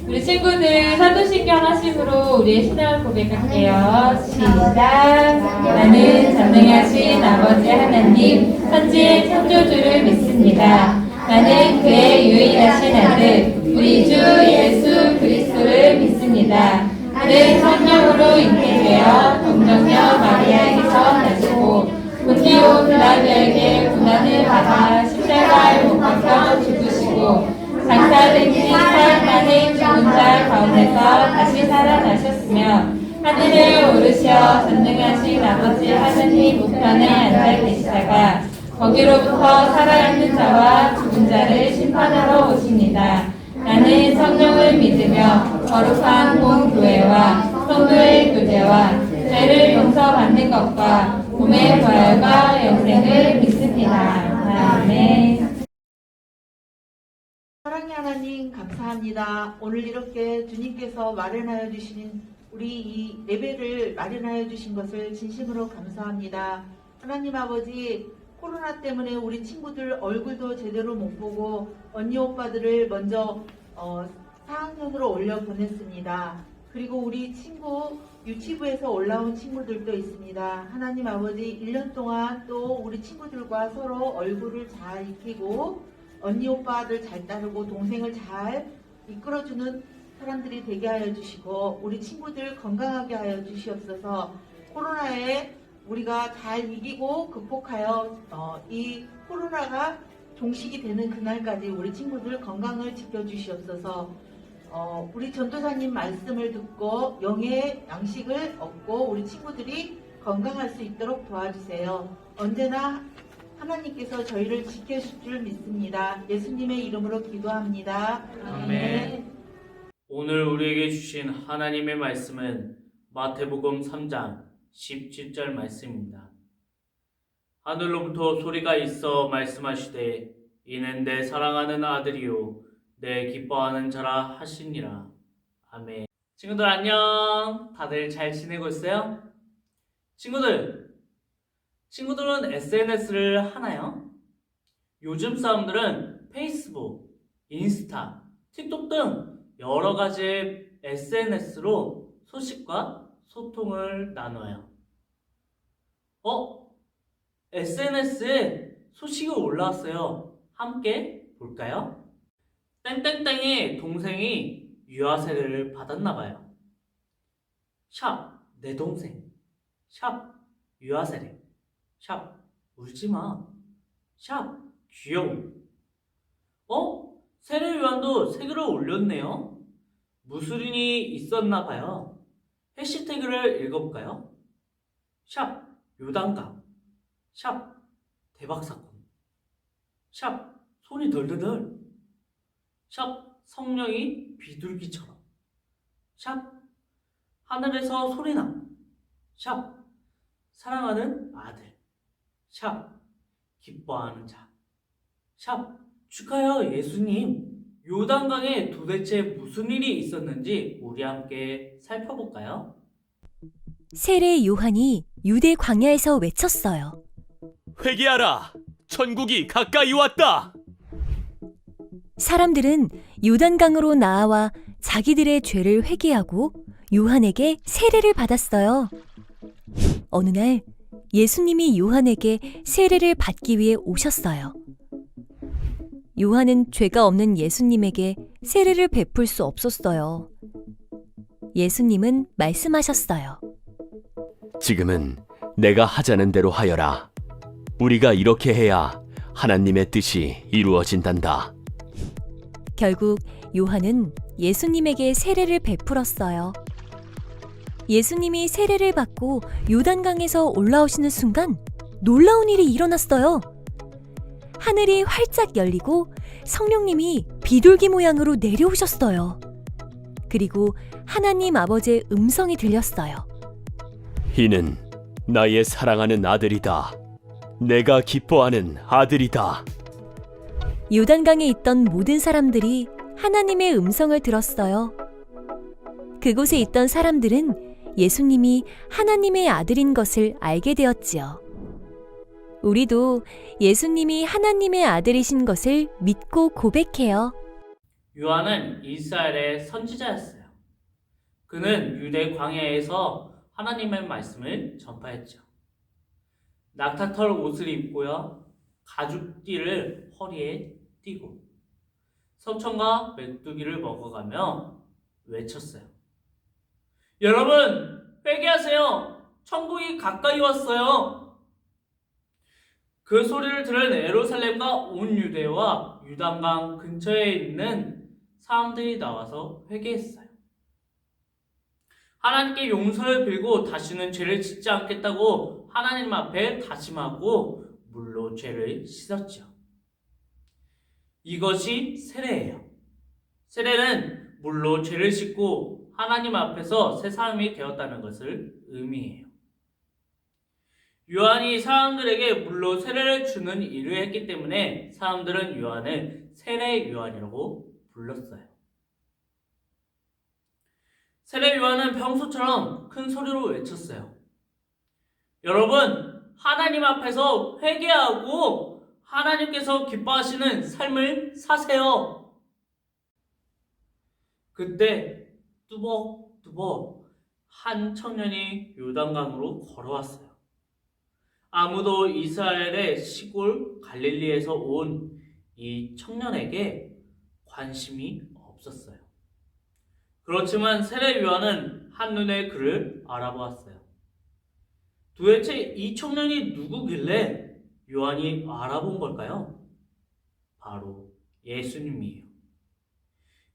우리 친구들 사도신경 하심으로 우리의 신앙을 고백할게요. 시작. 나는 전능하신 아버지 하나님 천지의 창조주를 믿습니다. 나는 그의 유일하신 아들 우리 주 예수 그리스도를 믿습니다. 그는 성령으로 잉태되어 동정녀 마리아에게서 나시고 본디오 빌라도에게 고난을 받아 십자가에 못 박혀 죽으시고 장사된 지 사흘 만에 죽은 자 가운데서 다시 살아나셨으며 하늘에 오르시어 전능하신 아버지 하느님 우편에 앉아 계시다가 거기로부터 살아있는 자와 죽은 자를 심판하러 오십니다. 나는 성령을 믿으며 거룩한 본교회와 성도의 교제와 죄를 용서받는 것과 몸의 부활과 영생을 믿습니다. 아멘. 사랑의 하나님 감사합니다. 오늘 이렇게 주님께서 마련하여 주신 우리 이 예배를 마련하여 주신 것을 진심으로 감사합니다. 하나님 아버지, 코로나 때문에 우리 친구들 얼굴도 제대로 못 보고 언니 오빠들을 먼저 4학년으로 올려 보냈습니다. 그리고 우리 친구 유치부에서 올라온 친구들도 있습니다. 하나님 아버지, 1년 동안 또 우리 친구들과 서로 얼굴을 잘 익히고 언니 오빠들 잘 따르고 동생을 잘 이끌어주는 사람들이 되게 하여 주시고 우리 친구들 건강하게 하여 주시옵소서. 코로나에 우리가 잘 이기고 극복하여 이 코로나가 종식이 되는 그날까지 우리 친구들 건강을 지켜주시옵소서. 우리 전도사님 말씀을 듣고 영의 양식을 얻고 우리 친구들이 건강할 수 있도록 도와주세요. 언제나 하나님께서 저희를 지켜주실 줄 믿습니다. 예수님의 이름으로 기도합니다. 아멘. 오늘 우리에게 주신 하나님의 말씀은 마태복음 3장 17절 말씀입니다. 하늘로부터 소리가 있어 말씀하시되 이는 내 사랑하는 아들이요 내 기뻐하는 자라 하시니라. 아멘. 친구들 안녕. 다들 잘 지내고 있어요? 친구들은 SNS를 하나요? 요즘 사람들은 페이스북, 인스타, 틱톡 등 여러 가지의 SNS로 소식과 소통을 나눠요. SNS에 소식이 올라왔어요. 함께 볼까요? 땡땡땡의 동생이 유아 세례를 받았나 봐요. 샵, 내 동생. 샵, 유아 세례. 샵, 울지 마. 샵, 귀여워. 세례 요한도 색을 올렸네요. 무슨 일이 있었나 봐요. 해시태그를 읽어볼까요? 샵, 요단강. 샵, 대박사건. 샵, 손이 덜덜덜. 샵, 성령이 비둘기처럼. 샵, 하늘에서 소리나. 샵, 사랑하는 아들. 샵, 기뻐하는 자. 샵, 축하해요 예수님. 요단강에 도대체 무슨 일이 있었는지 우리 함께 살펴볼까요? 세례 요한이 유대 광야에서 외쳤어요. 회개하라! 천국이 가까이 왔다! 사람들은 요단강으로 나아와 자기들의 죄를 회개하고 요한에게 세례를 받았어요. 어느 날 예수님이 요한에게 세례를 받기 위해 오셨어요. 요한은 죄가 없는 예수님에게 세례를 베풀 수 없었어요. 예수님은 말씀하셨어요. 지금은 내가 하자는 대로 하여라. 우리가 이렇게 해야 하나님의 뜻이 이루어진단다. 결국 요한은 예수님에게 세례를 베풀었어요. 예수님이 세례를 받고 요단강에서 올라오시는 순간 놀라운 일이 일어났어요. 하늘이 활짝 열리고 성령님이 비둘기 모양으로 내려오셨어요. 그리고 하나님 아버지의 음성이 들렸어요. 이는 나의 사랑하는 아들이다. 내가 기뻐하는 아들이다. 요단강에 있던 모든 사람들이 하나님의 음성을 들었어요. 그곳에 있던 사람들은 예수님이 하나님의 아들인 것을 알게 되었지요. 우리도 예수님이 하나님의 아들이신 것을 믿고 고백해요. 요한은 이스라엘의 선지자였어요. 그는 유대 광야에서 하나님의 말씀을 전파했죠. 낙타털 옷을 입고요. 가죽띠를 허리에 띠고 석청과 메뚜기를 먹어가며 외쳤어요. 여러분 회개하세요. 천국이 가까이 왔어요. 그 소리를 들은 예루살렘과 온 유대와 유단강 근처에 있는 사람들이 나와서 회개했어요. 하나님께 용서를 빌고 다시는 죄를 짓지 않겠다고 하나님 앞에 다짐하고 물로 죄를 씻었죠. 이것이 세례예요. 세례는 물로 죄를 씻고 하나님 앞에서 새 사람이 되었다는 것을 의미해요. 요한이 사람들에게 물로 세례를 주는 일을 했기 때문에 사람들은 요한을 세례 요한이라고 불렀어요. 세례 요한은 평소처럼 큰 소리로 외쳤어요. 여러분, 하나님 앞에서 회개하고 하나님께서 기뻐하시는 삶을 사세요. 그때 뚜벅뚜벅 한 청년이 요단강으로 걸어왔어요. 아무도 이스라엘의 시골 갈릴리에서 온 이 청년에게 관심이 없었어요. 그렇지만 세례 요한은 한눈에 그를 알아보았어요. 도대체 이 청년이 누구길래 요한이 알아본 걸까요? 바로 예수님이에요.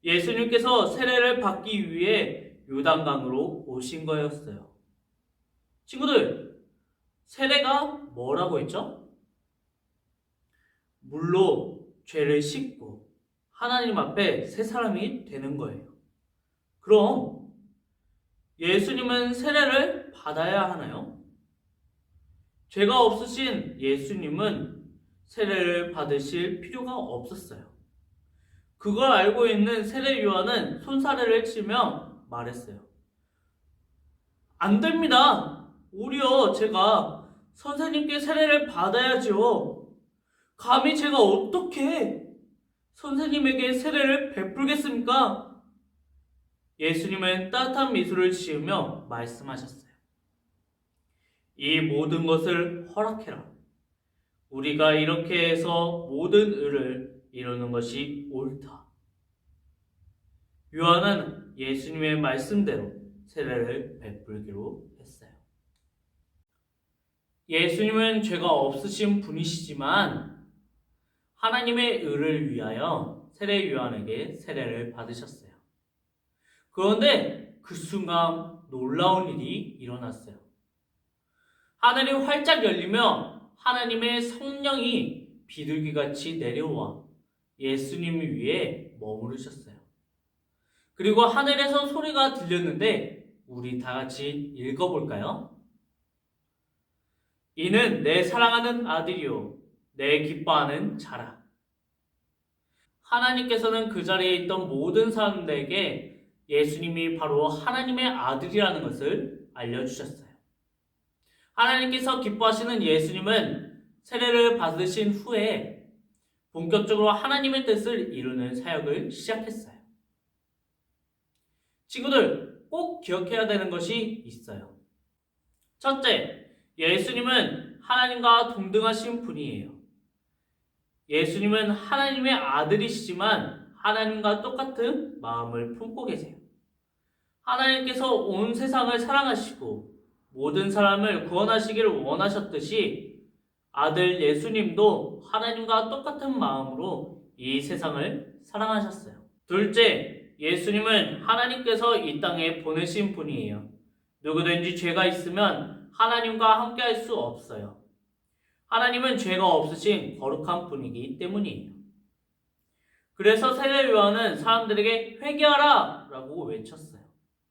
예수님께서 세례를 받기 위해 요단강으로 오신 거였어요. 친구들, 세례가 뭐라고 했죠? 물로 죄를 씻고 하나님 앞에 새 사람이 되는 거예요. 그럼 예수님은 세례를 받아야 하나요? 죄가 없으신 예수님은 세례를 받으실 필요가 없었어요. 그걸 알고 있는 세례 요한은 손사래를 치며 말했어요. 안 됩니다. 오히려 제가 선생님께 세례를 받아야죠. 감히 제가 어떻게 선생님에게 세례를 베풀겠습니까? 예수님은 따뜻한 미소를 지으며 말씀하셨어요. 이 모든 것을 허락해라. 우리가 이렇게 해서 모든 의를 이루는 것이 옳다. 요한은 예수님의 말씀대로 세례를 베풀기로 했어요. 예수님은 죄가 없으신 분이시지만 하나님의 의를 위하여 세례 요한에게 세례를 받으셨어요. 그런데 그 순간 놀라운 일이 일어났어요. 하늘이 활짝 열리며 하나님의 성령이 비둘기같이 내려와 예수님 위에 머무르셨어요. 그리고 하늘에서 소리가 들렸는데 우리 다 같이 읽어볼까요? 이는 내 사랑하는 아들이요 내 기뻐하는 자라. 하나님께서는 그 자리에 있던 모든 사람들에게 예수님이 바로 하나님의 아들이라는 것을 알려주셨어요. 하나님께서 기뻐하시는 예수님은 세례를 받으신 후에 본격적으로 하나님의 뜻을 이루는 사역을 시작했어요. 친구들, 꼭 기억해야 되는 것이 있어요. 첫째, 예수님은 하나님과 동등하신 분이에요. 예수님은 하나님의 아들이시지만 하나님과 똑같은 마음을 품고 계세요. 하나님께서 온 세상을 사랑하시고 모든 사람을 구원하시기를 원하셨듯이 아들 예수님도 하나님과 똑같은 마음으로 이 세상을 사랑하셨어요. 둘째, 예수님은 하나님께서 이 땅에 보내신 분이에요. 누구든지 죄가 있으면 하나님과 함께 할 수 없어요. 하나님은 죄가 없으신 거룩한 분이기 때문이에요. 그래서 세례 요한은 사람들에게 회개하라 라고 외쳤어요.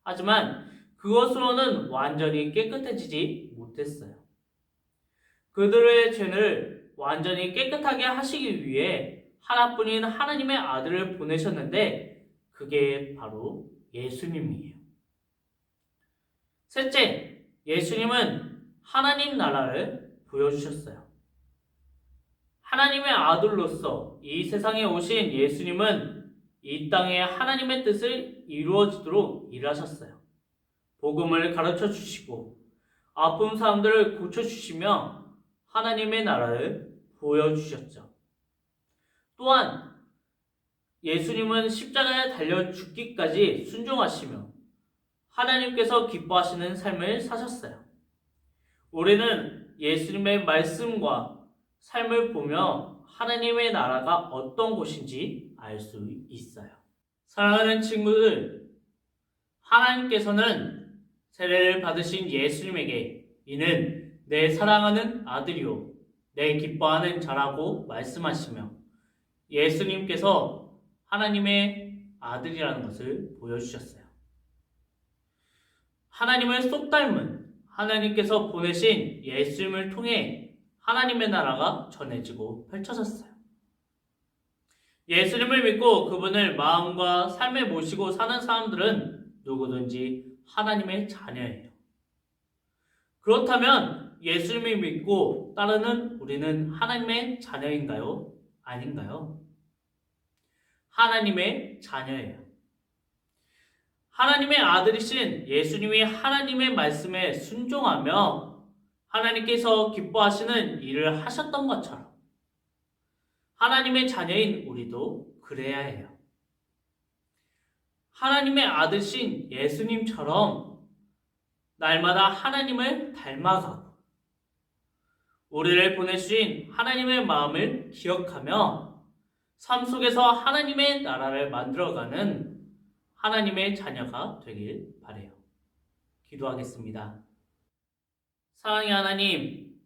하지만 그것으로는 완전히 깨끗해지지 못했어요. 그들의 죄를 완전히 깨끗하게 하시기 위해 하나뿐인 하나님의 아들을 보내셨는데 그게 바로 예수님이에요. 셋째, 예수님은 하나님 나라를 보여주셨어요. 하나님의 아들로서 이 세상에 오신 예수님은 이 땅에 하나님의 뜻을 이루어지도록 일하셨어요. 복음을 가르쳐 주시고 아픈 사람들을 고쳐주시며 하나님의 나라를 보여주셨죠. 또한 예수님은 십자가에 달려 죽기까지 순종하시며 하나님께서 기뻐하시는 삶을 사셨어요. 우리는 예수님의 말씀과 삶을 보며 하나님의 나라가 어떤 곳인지 알 수 있어요. 사랑하는 친구들, 하나님께서는 세례를 받으신 예수님에게 이는 내 사랑하는 아들이요 내 기뻐하는 자라고 말씀하시며 예수님께서 하나님의 아들이라는 것을 보여주셨어요. 하나님을 쏙 닮은 하나님께서 보내신 예수님을 통해 하나님의 나라가 전해지고 펼쳐졌어요. 예수님을 믿고 그분을 마음과 삶에 모시고 사는 사람들은 누구든지 하나님의 자녀예요. 그렇다면 예수님을 믿고 따르는 우리는 하나님의 자녀인가요? 아닌가요? 하나님의 자녀예요. 하나님의 아들이신 예수님이 하나님의 말씀에 순종하며 하나님께서 기뻐하시는 일을 하셨던 것처럼 하나님의 자녀인 우리도 그래야 해요. 하나님의 아들신 예수님처럼 날마다 하나님을 닮아가고 우리를 보내주신 하나님의 마음을 기억하며 삶 속에서 하나님의 나라를 만들어가는 하나님의 자녀가 되길 바라요. 기도하겠습니다. 사랑의 하나님,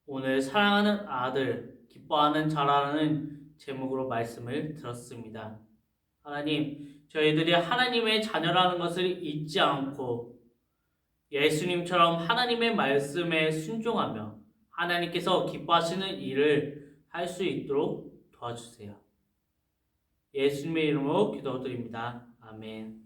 오늘 사랑하는 아들, 기뻐하는 자라는 제목으로 말씀을 들었습니다. 하나님, 저희들이 하나님의 자녀라는 것을 잊지 않고 예수님처럼 하나님의 말씀에 순종하며 하나님께서 기뻐하시는 일을 할 수 있도록 도와주세요. 예수님의 이름으로 기도드립니다. 아멘.